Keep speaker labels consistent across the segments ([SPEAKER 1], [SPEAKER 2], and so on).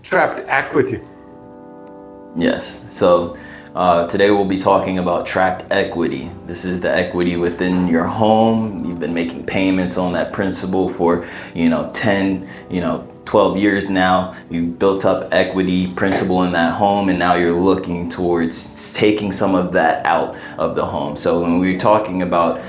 [SPEAKER 1] trapped equity.
[SPEAKER 2] Yes. So today we'll be talking about trapped equity. This is the equity within your home. You've been making payments on that principal for 10, 12 years now. You've built up equity principal in that home, and now you're looking towards taking some of that out of the home. So when we're talking about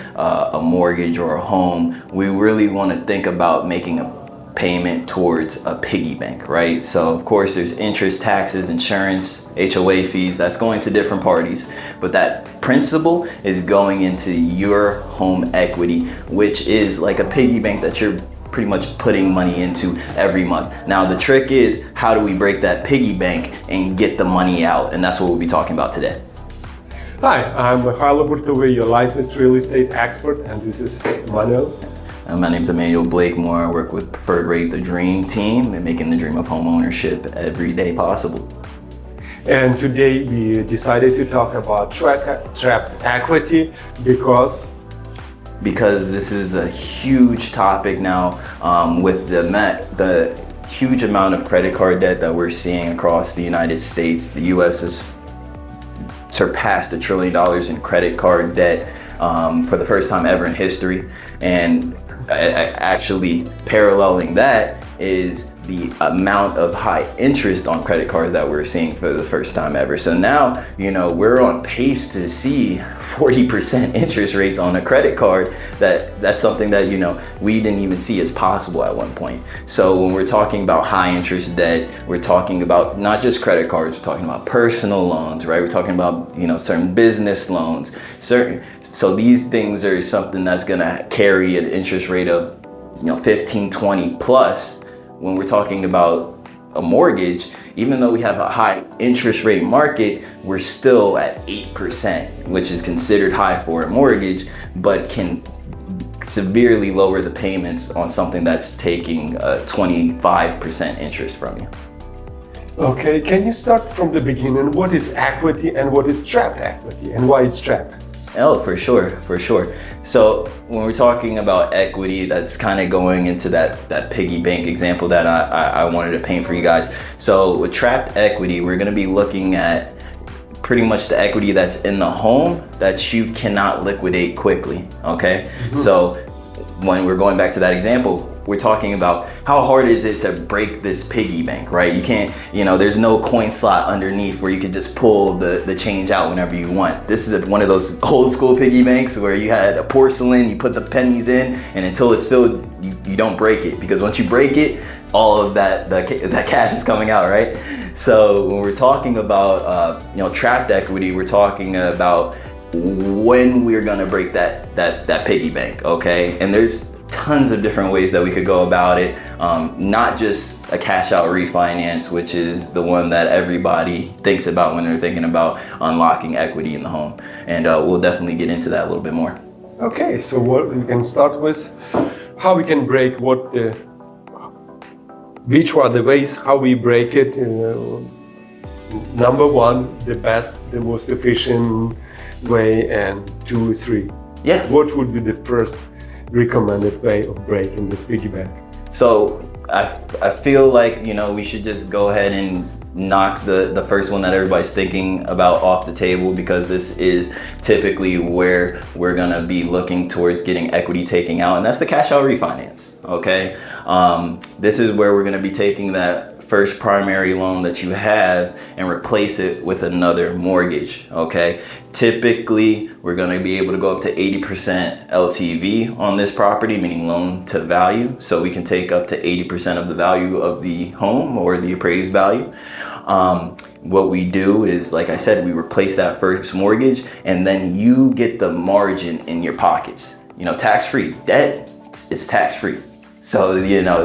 [SPEAKER 2] a mortgage or a home, we really want to think about making a payment towards a piggy bank, right? So of course there's interest, taxes, insurance, HOA fees, that's going to different parties, but that principal is going into your home equity, which is like a piggy bank that you're pretty much putting money into every month. Now the trick is, how do we break that piggy bank and get the money out? And that's what we'll be talking about today.
[SPEAKER 1] Hi, I'm MYKHAILO Burtovyi, your licensed real estate expert, and this is Manuel.
[SPEAKER 2] My name is Emmanuel Blakemore. I work with Preferred Rate, the Dream Team, and making the dream of home ownership every day possible.
[SPEAKER 1] And today we decided to talk about trapped equity because
[SPEAKER 2] this is a huge topic now with the huge amount of credit card debt that we're seeing across the United States. The U.S. has surpassed $1 trillion in credit card debt for the first time ever in history. And actually paralleling that is the amount of high interest on credit cards that we're seeing for the first time ever. So now, we're on pace to see 40% interest rates on a credit card. That's something that, we didn't even see as possible at one point. So when we're talking about high interest debt, we're talking about not just credit cards, we're talking about personal loans, right? We're talking about, certain business loans, so these things are something that's gonna carry an interest rate of 15, 20 plus. When we're talking about a mortgage, even though we have a high interest rate market, we're still at 8%, which is considered high for a mortgage, but can severely lower the payments on something that's taking 25% interest from you.
[SPEAKER 1] Okay, can you start from the beginning? What is equity and what is trapped equity and why it's trapped?
[SPEAKER 2] Oh, for sure. So when we're talking about equity, that's kind of going into that piggy bank example that I wanted to paint for you guys. So with trapped equity, we're going to be looking at pretty much the equity that's in the home that you cannot liquidate quickly, okay? Mm-hmm. So when we're going back to that example, we're talking about how hard is it to break this piggy bank, right? You can't, there's no coin slot underneath where you can just pull the change out whenever you want. This is one of those old school piggy banks where you had a porcelain, you put the pennies in, and until it's filled, you don't break it, because once you break it, all of that cash is coming out, right? So when we're talking about trapped equity, we're talking about when we're gonna break that piggy bank, okay? And there's tons of different ways that we could go about it, not just a cash out refinance, which is the one that everybody thinks about when they're thinking about unlocking equity in the home, and we'll definitely get into that a little bit more.
[SPEAKER 1] Okay, so what we can start with, how we can break which are the ways how we break it. Number one, the best, the most efficient way, and 2, 3.
[SPEAKER 2] Yeah.
[SPEAKER 1] What would be the first recommended way of breaking this piggy bank?
[SPEAKER 2] So I feel like we should just go ahead and knock the first one that everybody's thinking about off the table, because this is typically where we're gonna be looking towards getting equity taken out, and that's the cash out refinance, okay? This is where we're gonna be taking that first primary loan that you have and replace it with another mortgage, okay? Typically, we're gonna be able to go up to 80% LTV on this property, meaning loan to value. So we can take up to 80% of the value of the home or the appraised value. What we do is, like I said, we replace that first mortgage, and then you get the margin in your pockets. Tax-free. Debt is tax-free. So,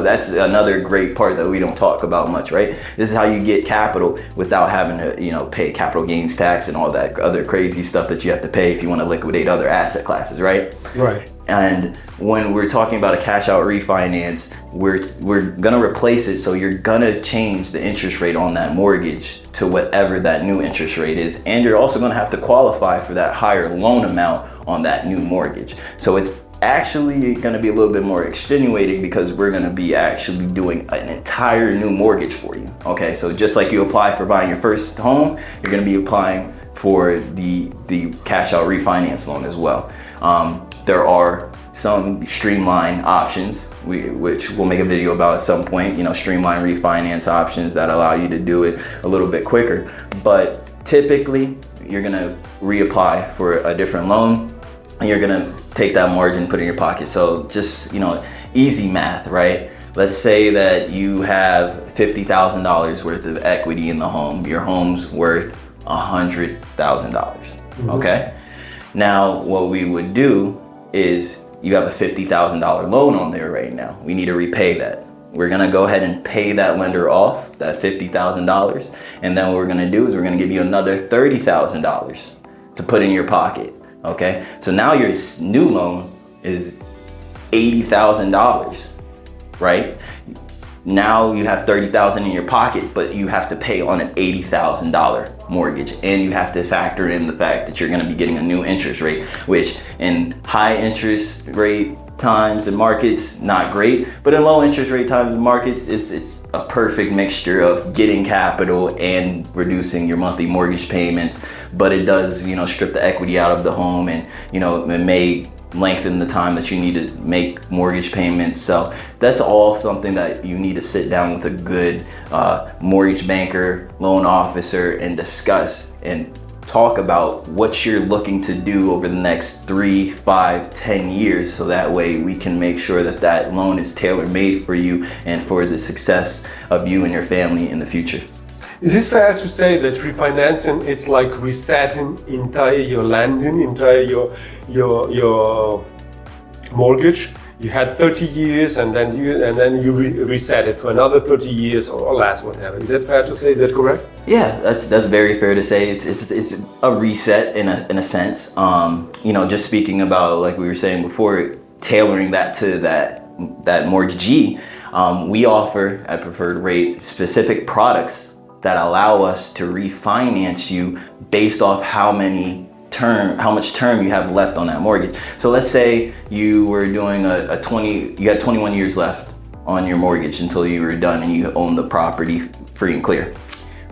[SPEAKER 2] that's another great part that we don't talk about much, right? This is how you get capital without having to, pay capital gains tax and all that other crazy stuff that you have to pay if you want to liquidate other asset classes, right?
[SPEAKER 1] Right.
[SPEAKER 2] And when we're talking about a cash out refinance, we're gonna replace it. So you're gonna change the interest rate on that mortgage to whatever that new interest rate is. And you're also gonna have to qualify for that higher loan amount on that new mortgage. So it's actually going to be a little bit more extenuating because we're going to be actually doing an entire new mortgage for you. Okay, so just like you apply for buying your first home, you're going to be applying for the cash out refinance loan as well. There are some streamlined options, which we'll make a video about at some point, you know, streamlined refinance options that allow you to do it a little bit quicker. But typically you're gonna reapply for a different loan and you're gonna take that margin, put it in your pocket. So just, you know, easy math, right? Let's say that you have $50,000 worth of equity in the home. Your home's worth $100,000, okay? Now, what we would do is you have a $50,000 loan on there right now. We need to repay that. We're gonna go ahead and pay that lender off, that $50,000. And then what we're gonna do is we're gonna give you another $30,000 to put in your pocket, okay? So now your new loan is $80,000, right? Now you have $30,000 in your pocket, but you have to pay on an $80,000 mortgage, and you have to factor in the fact that you're going to be getting a new interest rate, which in high interest rate times and markets, not great, but in low interest rate times and markets, it's a perfect mixture of getting capital and reducing your monthly mortgage payments. But it does, you know, strip the equity out of the home, and, you know, it may lengthen the time that you need to make mortgage payments. So that's all something that you need to sit down with a good mortgage banker, loan officer, and discuss and talk about what you're looking to do over the next 3, 5, 10 years. So that way we can make sure that that loan is tailor-made for you and for the success of you and your family in the future.
[SPEAKER 1] Is it fair to say that refinancing is like resetting entire your lending, entire your mortgage? You had 30 years and then you reset it for another 30 years or less, whatever. Is that fair to say? Is that correct?
[SPEAKER 2] Yeah, that's very fair to say. It's a reset in a sense. You know, just speaking about, like we were saying before, tailoring that to that mortgagee. We offer at Preferred Rate specific products that allow us to refinance you based off how much term you have left on that mortgage. So let's say you were doing you had 21 years left on your mortgage until you were done and you own the property free and clear.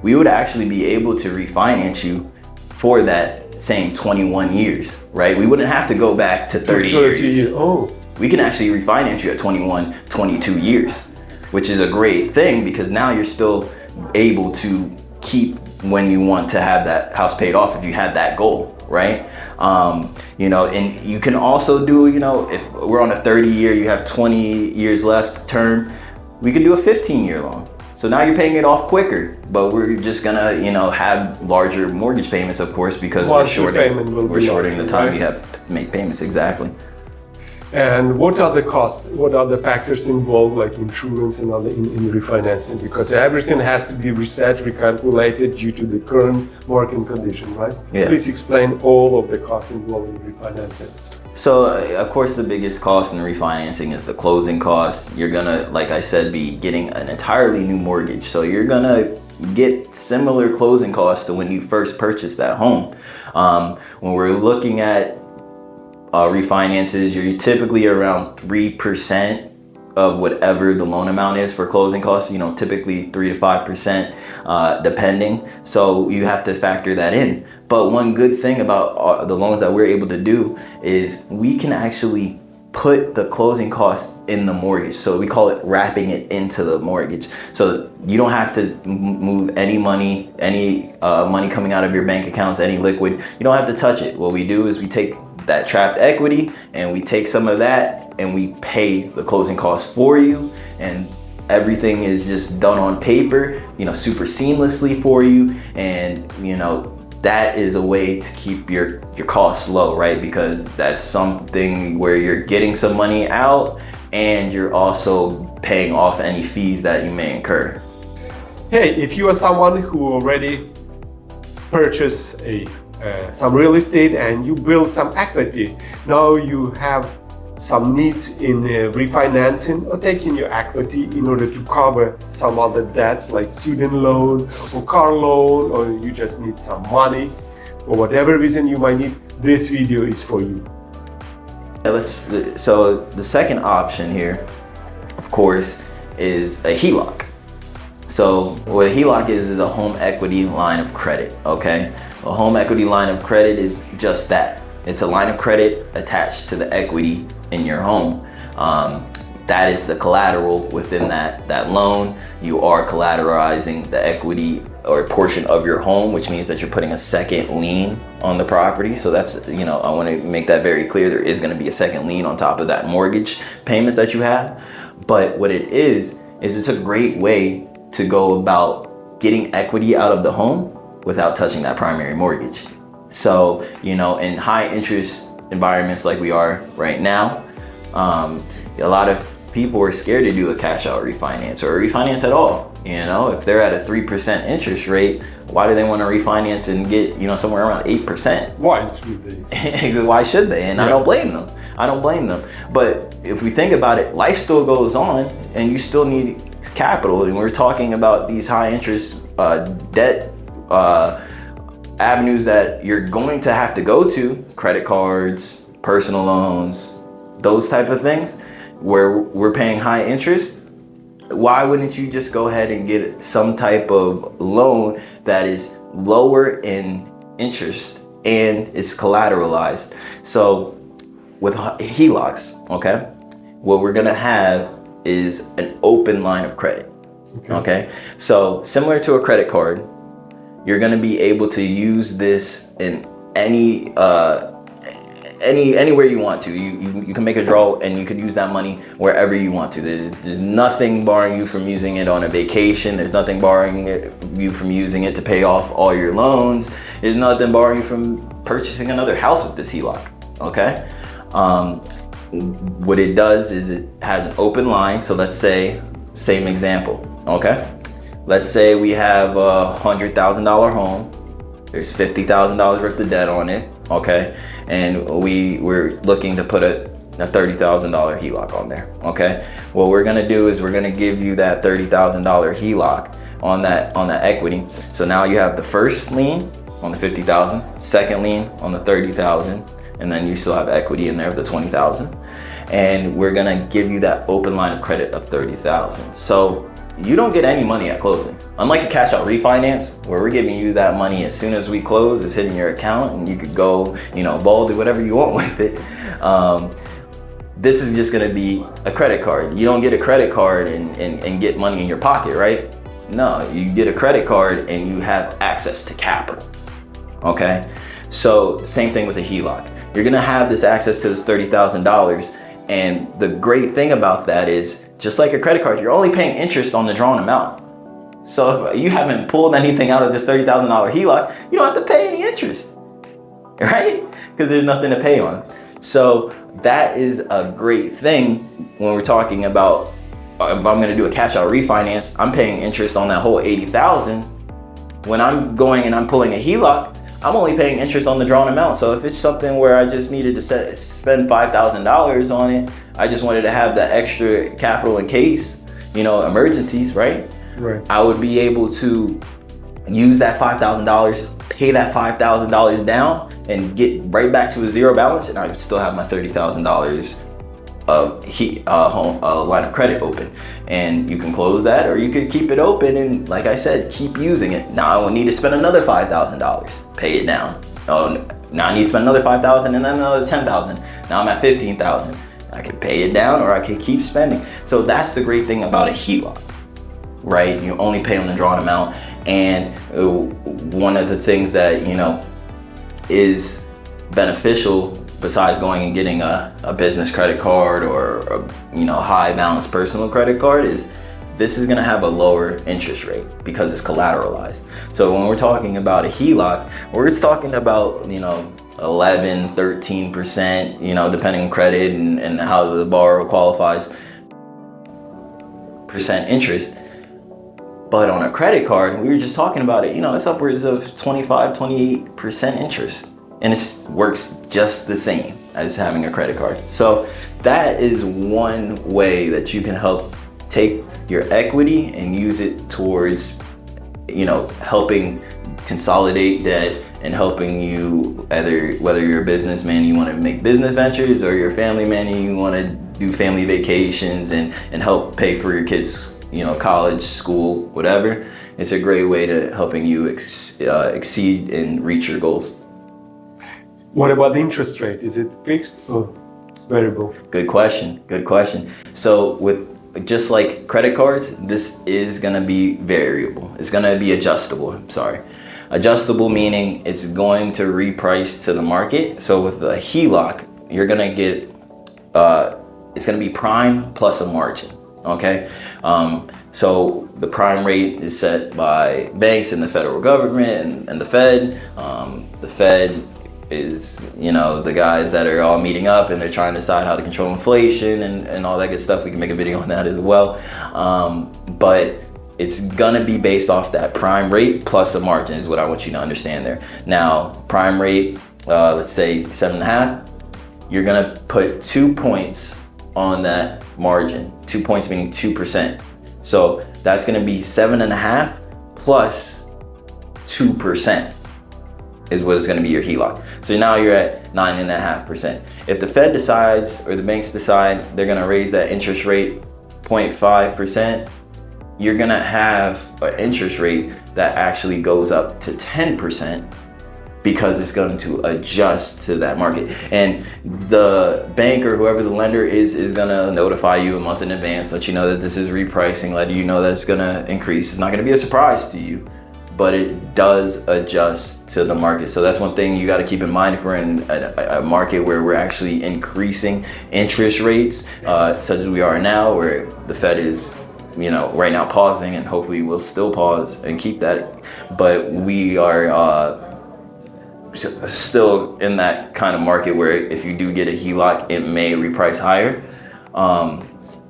[SPEAKER 2] We would actually be able to refinance you for that same 21 years, right? We wouldn't have to go back to 30 years.
[SPEAKER 1] Oh. We
[SPEAKER 2] can actually refinance you at 21, 22 years, which is a great thing because now you're still able to keep when you want to have that house paid off if you had that goal, right? You know, and you can also do, you know, if we're on a 30-year, you have 20 years left term, we can do a 15-year loan. So now you're paying it off quicker, but we're just gonna, you know, have larger mortgage payments, of course, because we're shorting the time you have to make payments. Exactly.
[SPEAKER 1] And what are the costs? What are the factors involved, like insurance and other in refinancing? Because everything has to be reset, recalculated due to the current market condition, right?
[SPEAKER 2] Yeah.
[SPEAKER 1] Please explain all of the costs involved in refinancing.
[SPEAKER 2] So, of course, the biggest cost in refinancing is the closing costs. You're gonna, like I said, be getting an entirely new mortgage. So you're gonna get similar closing costs to when you first purchased that home. When we're looking at refinances, you're typically around 3% of whatever the loan amount is for closing costs, you know, typically 3 to 5% depending. So you have to factor that in. But one good thing about the loans that we're able to do is we can actually put the closing costs in the mortgage. So we call it wrapping it into the mortgage. So you don't have to move any money, money coming out of your bank accounts, any liquid. You don't have to touch it. What we do is we take that trapped equity and we take some of that and we pay the closing costs for you, and everything is just done on paper, you know, super seamlessly for you. And you know, that is a way to keep your costs low, right? Because that's something where you're getting some money out and you're also paying off any fees that you may incur.
[SPEAKER 1] Hey, if you are someone who already purchased some real estate and you build some equity, now you have some needs in refinancing or taking your equity in order to cover some other debts like student loan or car loan, or you just need some money or whatever reason you might need, this video is for you.
[SPEAKER 2] So the second option here, of course, is a HELOC. So what a HELOC is a home equity line of credit, okay? A home equity line of credit is just that. It's a line of credit attached to the equity in your home. That is the collateral within that loan. You are collateralizing the equity or portion of your home, which means that you're putting a second lien on the property. So that's, I want to make that very clear. There is going to be a second lien on top of that mortgage payments that you have. But what it is it's a great way to go about getting equity out of the home without touching that primary mortgage. So, in high interest environments like we are right now, a lot of people are scared to do a cash out refinance or refinance at all. If they're at a 3% interest rate, why do they want to refinance and get, somewhere around 8%?
[SPEAKER 1] Why should they?
[SPEAKER 2] Why should they? And yeah. I don't blame them. But if we think about it, life still goes on and you still need capital. And we're talking about these high interest debt avenues that you're going to have to go to, credit cards, personal loans, those type of things where we're paying high interest. Why wouldn't you just go ahead and get some type of loan that is lower in interest and is collateralized? So with HELOCs, okay, what we're gonna have is an open line of credit. Okay. So similar to a credit card, you're gonna be able to use this in anywhere you want to. You can make a draw and you can use that money wherever you want to. There's nothing barring you from using it on a vacation. There's nothing barring you from using it to pay off all your loans. There's nothing barring you from purchasing another house with this HELOC, okay? What it does is it has an open line. So let's say, same example, okay? Let's say we have a $100,000 home. There's $50,000 worth of debt on it, okay? And we're looking to put a $30,000 HELOC on there, okay? What we're gonna do is we're gonna give you that $30,000 HELOC on that equity. So now you have the first lien on the $50,000, second lien on the $30,000, and then you still have equity in there of the $20,000. And we're gonna give you that open line of credit of $30,000. So you don't get any money at closing. Unlike a cash out refinance, where we're giving you that money as soon as we close, it's hitting your account and you could go, ball, do whatever you want with it. This is just gonna be a credit card. You don't get a credit card and get money in your pocket, right? No, you get a credit card and you have access to capital, okay? So same thing with a HELOC. You're gonna have this access to this $30,000. And the great thing about that is, just like a credit card, you're only paying interest on the drawn amount. So if you haven't pulled anything out of this $30,000 HELOC, you don't have to pay any interest, right? Because there's nothing to pay on. So that is a great thing when we're talking about, if I'm gonna do a cash out refinance, I'm paying interest on that whole $80,000. When I'm going and I'm pulling a HELOC, I'm only paying interest on the drawn amount. So if it's something where I just needed to spend $5,000 on it, I just wanted to have that extra capital in case, emergencies, right?
[SPEAKER 1] Right.
[SPEAKER 2] I would be able to use that $5,000, pay that $5,000 down and get right back to a zero balance, and I would still have my $30,000 of home line of credit open. And you can close that, or you could keep it open and, like I said, keep using it. Now I will need to spend another $5,000, pay it down. Oh, now I need to spend another $5,000 and then another $10,000. Now I'm at $15,000. I can pay it down or I can keep spending. So that's the great thing about a HELOC, right? You only pay on the drawn amount. And one of the things that, is beneficial besides going and getting a business credit card or a high balance personal credit card is this is gonna have a lower interest rate because it's collateralized. So when we're talking about a HELOC, we're just talking about 11, 13%, depending on credit and how the borrower qualifies, percent interest. But on a credit card, we were just talking about it, it's upwards of 25, 28% interest. And it works just the same as having a credit card. So that is one way that you can help take your equity and use it towards, helping consolidate debt in helping you, whether you're a businessman, you want to make business ventures, or you're a family man and you want to do family vacations and help pay for your kids, college, school, whatever. It's a great way to helping you exceed and reach your goals.
[SPEAKER 1] What about the interest rate? Is it fixed or variable?
[SPEAKER 2] Good question. So with just like credit cards, this is gonna be variable. It's gonna be adjustable. Adjustable meaning it's going to reprice to the market. So with a HELOC, you're gonna get, it's gonna be prime plus a margin, okay? So the prime rate is set by banks and the federal government and the Fed. The Fed is, the guys that are all meeting up and they're trying to decide how to control inflation and all that good stuff. We can make a video on that as well. But it's gonna be based off that prime rate plus a margin is what I want you to understand there. Now, prime rate, let's say 7.5, you're gonna put 2 points on that margin. 2 points meaning 2%. So that's gonna be 7.5 plus 2%. Is what is going to be your HELOC. So now you're at 9.5%. If the Fed decides or the banks decide they're going to raise that interest rate 0.5%, you're going to have an interest rate that actually goes up to 10% because it's going to adjust to that market. And the bank or whoever the lender is going to notify you a month in advance, let you know that this is repricing, let you know that it's going to increase. It's not going to be a surprise to you, but it does adjust to the market. So that's one thing you got to keep in mind if we're in a market where we're actually increasing interest rates, such as we are now, where the Fed is, right now pausing, and hopefully we'll still pause and keep that. But we are still in that kind of market where if you do get a HELOC, it may reprice higher.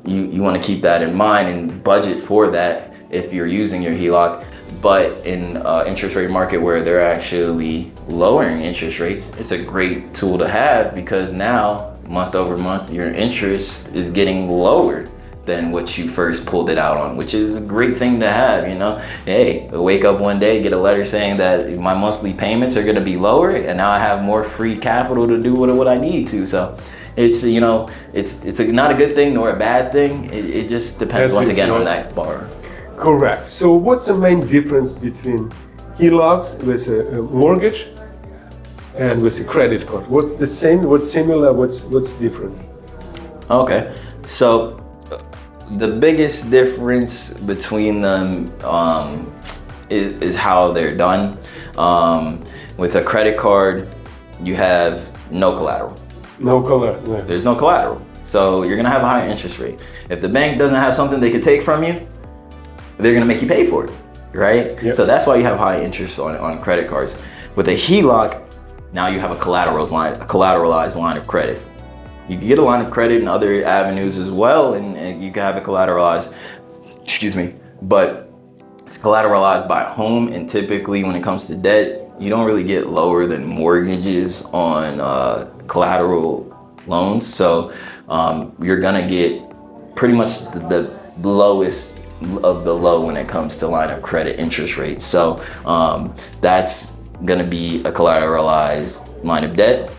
[SPEAKER 2] You want to keep that in mind and budget for that if you're using your HELOC. But in interest rate market where they're actually lowering interest rates, it's a great tool to have because now month over month your interest is getting lower than what you first pulled it out on, which is a great thing to have. Hey, wake up one day, get a letter saying that my monthly payments are going to be lower, and now I have more free capital to do what I need to. So it's it's not a good thing nor a bad thing. It just depends once again on that borrower.
[SPEAKER 1] Correct. So what's the main difference between HELOCs with a mortgage and with a credit card? What's the same, what's similar, what's different?
[SPEAKER 2] Okay, so the biggest difference between them is how they're done. With a credit card, you have no collateral.
[SPEAKER 1] No collateral. Yeah.
[SPEAKER 2] There's no collateral. So you're gonna have a higher interest rate. If the bank doesn't have something they could take from you, they're gonna make you pay for it, right? Yep. So that's why you have high interest on credit cards. With a HELOC, now you have a collateralized line of credit. You can get a line of credit in other avenues as well, and you can have it collateralized, but it's collateralized by home, and typically when it comes to debt, you don't really get lower than mortgages on collateral loans. So you're gonna get pretty much the lowest of the low when it comes to line of credit interest rates. So that's gonna be a collateralized line of debt.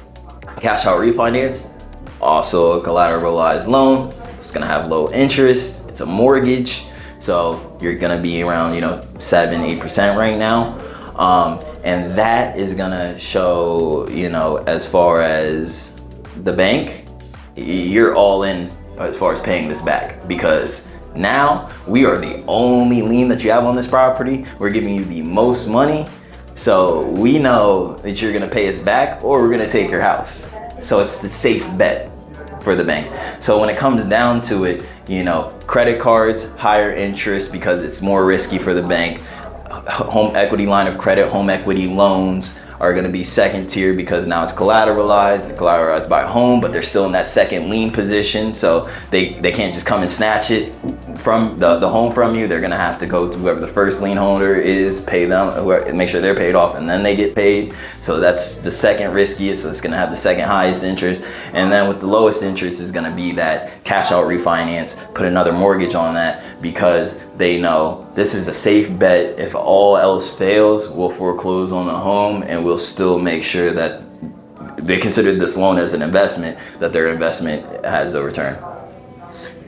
[SPEAKER 2] Cash out refinance, also a collateralized loan. It's gonna have low interest. It's a mortgage, so you're gonna be around 7-8% right now, and that is gonna show as far as the bank, you're all in as far as paying this back, because now we are the only lien that you have on this property. We're giving you the most money, so we know that you're gonna pay us back or we're gonna take your house. So it's the safe bet for the bank. So when it comes down to it, credit cards, higher interest because it's more risky for the bank. Home equity line of credit, home equity loans are going to be second tier because now it's collateralized by home, but they're still in that second lien position, so they can't just come and snatch it from the home from you. They're going to have to go to whoever the first lien holder is, pay them, make sure they're paid off, and then they get paid. So that's the second riskiest, so it's going to have the second highest interest. And then with the lowest interest is going to be that cash out refinance, put another mortgage on that, because they know this is a safe bet. If all else fails, we'll foreclose on the home and we'll still make sure that they consider this loan as an investment, that their investment has a return.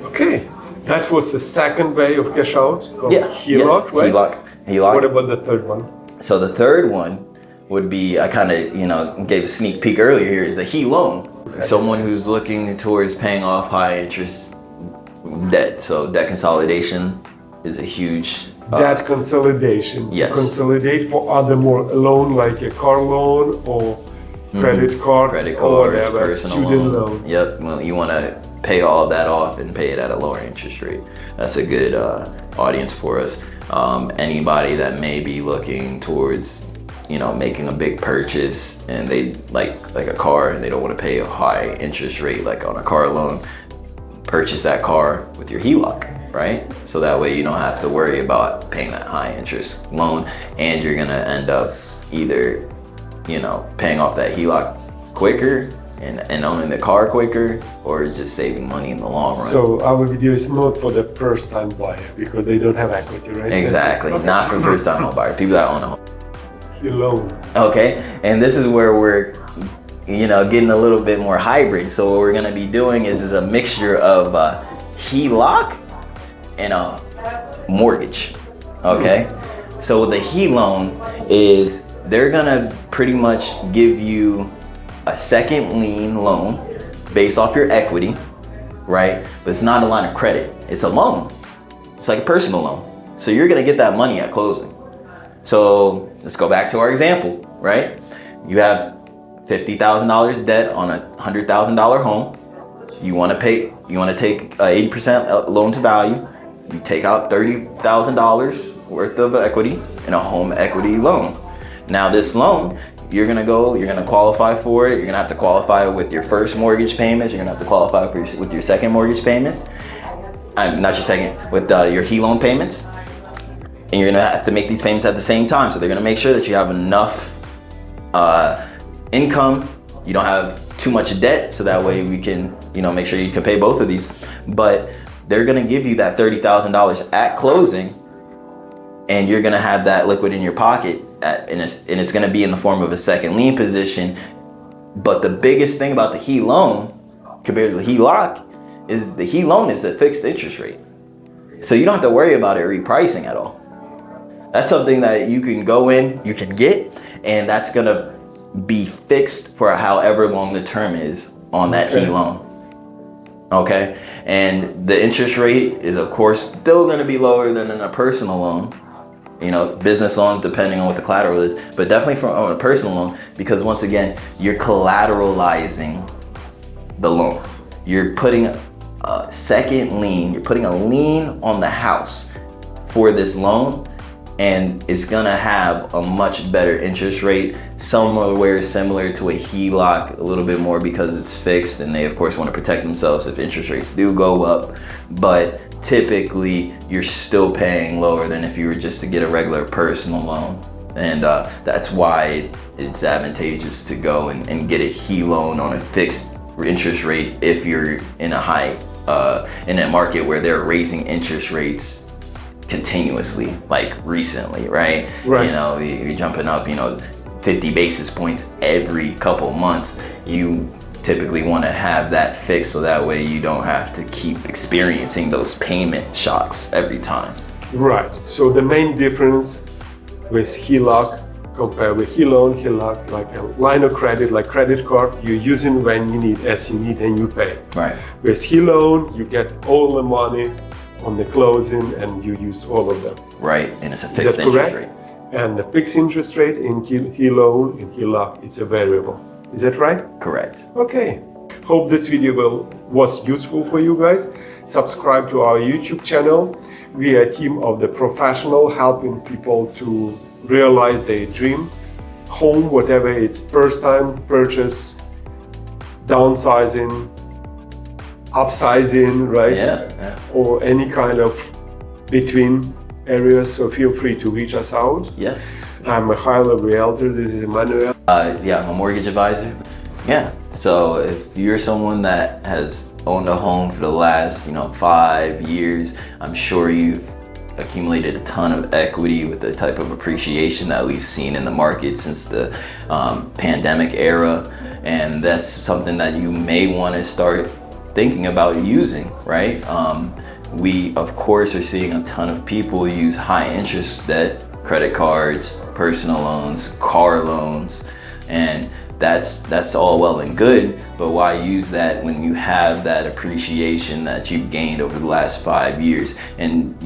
[SPEAKER 1] Okay, that was the second way of cash out.
[SPEAKER 2] Yeah,
[SPEAKER 1] HELOC,
[SPEAKER 2] yes.
[SPEAKER 1] right?
[SPEAKER 2] HELOC.
[SPEAKER 1] What about the third one?
[SPEAKER 2] So the third one would be, I kind of, gave a sneak peek earlier here, is the HELOan. Okay. Someone who's looking towards paying off high interest debt. So debt consolidation is a huge...
[SPEAKER 1] debt consolidation.
[SPEAKER 2] Yes.
[SPEAKER 1] Consolidate for other more loan, like a car loan or credit card, or whatever,
[SPEAKER 2] personal
[SPEAKER 1] student loan.
[SPEAKER 2] Yep, well, you want to pay all that off and pay it at a lower interest rate. That's a good audience for us. Anybody that may be looking towards, making a big purchase and they like a car and they don't want to pay a high interest rate like on a car loan, purchase that car with your HELOC, right? So that way you don't have to worry about paying that high interest loan, and you're gonna end up either paying off that HELOC quicker and owning the car quicker, or just saving money in the long run.
[SPEAKER 1] So our video is not for the first time buyer because they don't have equity, right?
[SPEAKER 2] Exactly, okay. Not for first time home buyer, people that own a home.
[SPEAKER 1] HELOan.
[SPEAKER 2] Okay, and this is where we're getting a little bit more hybrid. So what we're gonna be doing is a mixture of HELOC and a mortgage. Okay, so the HELOan is, they're gonna pretty much give you a second lien loan based off your equity, right? But it's not a line of credit, it's a loan. It's like a personal loan. So you're gonna get that money at closing. So let's go back to our example, right? You have $50,000 debt on a $100,000 home. You wanna take 80% loan to value. You take out $30,000 worth of equity in a home equity loan. Now this loan, you're gonna qualify for it. You're gonna have to qualify with your first mortgage payments. You're gonna have to qualify with your second mortgage payments. Not your second, with your HELOan payments. And you're gonna have to make these payments at the same time. So they're gonna make sure that you have enough income. You don't have too much debt, so that way we can, make sure you can pay both of these. But they're gonna give you that $30,000 at closing, and you're gonna have that liquid in your pocket, and it's gonna be in the form of a second lien position. But the biggest thing about the HELOan compared to the HELOC is the HELOan is a fixed interest rate. So you don't have to worry about it repricing at all. That's something that you can go in, you can get, and that's gonna be fixed for however long the term is on that HELOan. Okay, and the interest rate is of course still gonna be lower than in a personal loan. Business loans, depending on what the collateral is, but definitely on a personal loan, because once again, you're collateralizing the loan. You're putting a second lien, you're putting a lien on the house for this loan, and it's gonna have a much better interest rate, somewhere similar to a HELOC, a little bit more because it's fixed, and they of course want to protect themselves if interest rates do go up. But typically you're still paying lower than if you were just to get a regular personal loan. And that's why it's advantageous to go and get a HELOan on a fixed interest rate if you're in a market where they're raising interest rates continuously, like recently, right? You're jumping up 50 basis points every couple months. You typically want to have that fixed, so that way you don't have to keep experiencing those payment shocks every time.
[SPEAKER 1] Right, so the main difference with HELOC compared with HELOan, HELOC, like a line of credit, like credit card, you're using when you need, as you need, and you pay.
[SPEAKER 2] Right.
[SPEAKER 1] With HELOan, you get all the money on the closing and you use all of them.
[SPEAKER 2] Right, and it's a fixed interest rate.
[SPEAKER 1] And the fixed interest rate in HELOan, in HELOC, it's a variable. Is that right?
[SPEAKER 2] Correct.
[SPEAKER 1] Okay. Hope this video was useful for you guys. Subscribe to our YouTube channel. We are a team of the professional helping people to realize their dream home, whatever it's first time purchase, downsizing, upsizing, right?
[SPEAKER 2] Yeah.
[SPEAKER 1] Or any kind of between areas. So feel free to reach us out.
[SPEAKER 2] Yes.
[SPEAKER 1] I'm MYKHAILO Realtor. This is Emmanuel.
[SPEAKER 2] I'm a mortgage advisor. Yeah. So if you're someone that has owned a home for the last 5 years, I'm sure you've accumulated a ton of equity with the type of appreciation that we've seen in the market since the pandemic era, and that's something that you may want to start thinking about using, right? We of course are seeing a ton of people use high interest debt, credit cards, personal loans, car loans, and that's all well and good, but why use that when you have that appreciation that you've gained over the last 5 years? And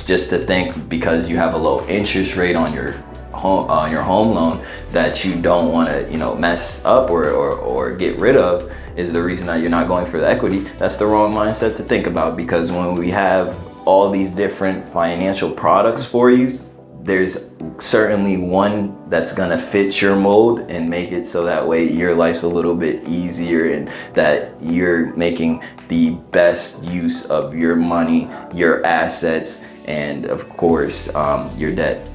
[SPEAKER 2] just to think because you have a low interest rate on your home loan that you don't want to mess up or get rid of is the reason that you're not going for the equity. That's the wrong mindset to think about, because when we have all these different financial products for you, there's certainly one that's gonna fit your mold and make it so that way your life's a little bit easier and that you're making the best use of your money, your assets, and of course, your debt.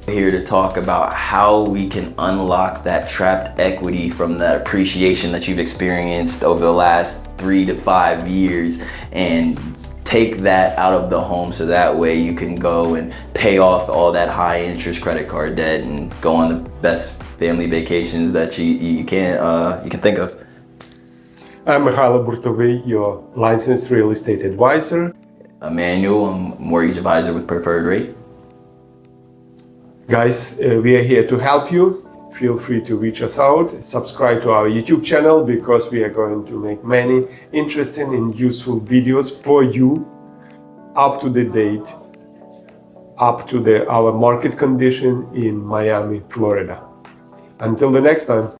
[SPEAKER 2] We're here to talk about how we can unlock that trapped equity from that appreciation that you've experienced over the last 3 to 5 years and take that out of the home so that way you can go and pay off all that high interest credit card debt and go on the best family vacations that you can think of.
[SPEAKER 1] I'm MYKHAILO Burtovyi, your licensed real estate advisor.
[SPEAKER 2] Emmanuel, I'm mortgage advisor with Preferred Rate.
[SPEAKER 1] Guys, we are here to help you. Feel free to reach us out. Subscribe to our YouTube channel because we are going to make many interesting and useful videos for you, up to the date, up to our market condition in Miami, Florida. Until the next time.